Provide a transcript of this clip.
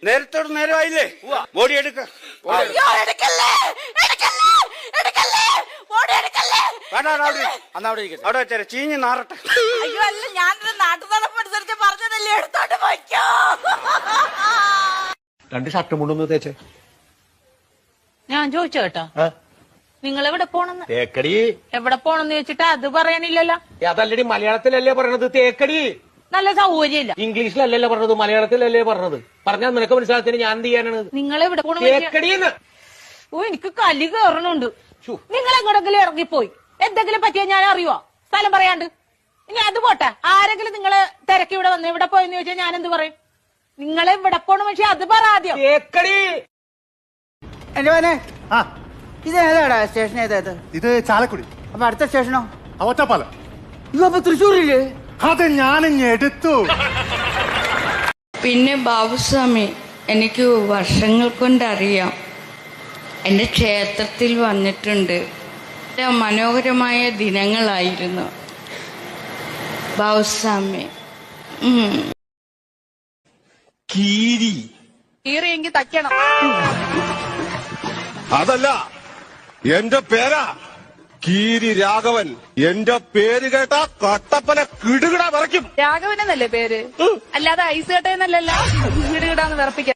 നേരത്തോട് നേരമായില്ലേ? Body എടുക്ക. അവിടെ വെച്ചാൽ ചീഞ്ഞ് നാറട്ടെ. അയ്യോ അല്ല, ഞാനൊരു നാട്ടു നടപ്പനുസരിച്ച് പറഞ്ഞതല്ലേ, എടുത്തോണ്ട് പോയിക്കോ. 2 ഷർട്ടും കൊണ്ടൊന്ന് തേച്ചേ. ഞാൻ ചോദിച്ചു കേട്ടോ, നിങ്ങൾ എവിടെ പോണെന്ന്? തേക്കടി. എവിടെ പോണെന്ന് ചോദിച്ചിട്ട് അത് പറയാനില്ലല്ലോ. അതല്ലടി, മലയാളത്തിലല്ലേ പറയണത് തേക്കടി. നല്ല സൗകര്യമില്ല. ഇംഗ്ലീഷിലല്ലല്ലോ പറഞ്ഞത്, മലയാളത്തിലല്ലേ പറഞ്ഞത്. പറഞ്ഞാൽ നിനക്ക് മനസ്സിലാകത്തിന് ഞാൻ എന്ത് ചെയ്യാനാണ്? നിങ്ങൾ എവിടെ പോണ? തേക്കടിയെന്ന്. ഓ, എനിക്ക് കലി കയറണുണ്ട്. നിങ്ങൾ എങ്ങോട്ടെങ്കിലും ഇറങ്ങിപ്പോയി എന്തെങ്കിലും പറ്റിയാ ഞാൻ അറിയുവോ? സ്ഥലം പറയാണ്ട്. ഇനി അത് പോട്ടെ, ആരെങ്കിലും നിങ്ങള് തിരക്കി ഇവിടെ വന്ന് ഇവിടെ പോയെന്ന് ചോദിച്ചാൽ ഞാൻ എന്ത് പറയും? നിങ്ങൾ ഇവിടെ പോണ പക്ഷെ അത് പറ ആദ്യം. തേക്കടി. എന്റെ മോനെ, ഇത് ഏതാടാ സ്റ്റേഷൻ? ഏതായത്? ഇത് ചാലക്കുടി. അപ്പൊ അടുത്ത സ്റ്റേഷനോ? ഒറ്റപ്പാലം. ഇത് അപ്പൊ തൃശ്ശൂരില്ലേ? അത് ഞാനിങ്ങ് എടുത്തു. പിന്നെ ബാബുസ്വാമി, എനിക്ക് വർഷങ്ങൾ കൊണ്ടറിയാം. എൻ്റെ ക്ഷേത്രത്തിൽ വന്നിട്ടുണ്ട്. മനോഹരമായ ദിനങ്ങളായിരുന്നു ബാബുസ്വാമി. കീറിയെങ്കിൽ തയ്ക്കണം. അതല്ല, എന്റെ പേരാ കീരി രാഘവൻ. എന്റെ പേര് കേട്ട കട്ടപ്പന കിടുകിട വിറയ്ക്കും. രാഘവനെന്നല്ലേ പേര്? അല്ലാതെ ഐസ് കട്ടയെന്നല്ലല്ലോ കിടുകിടാന്ന് വിറപ്പിക്കാൻ.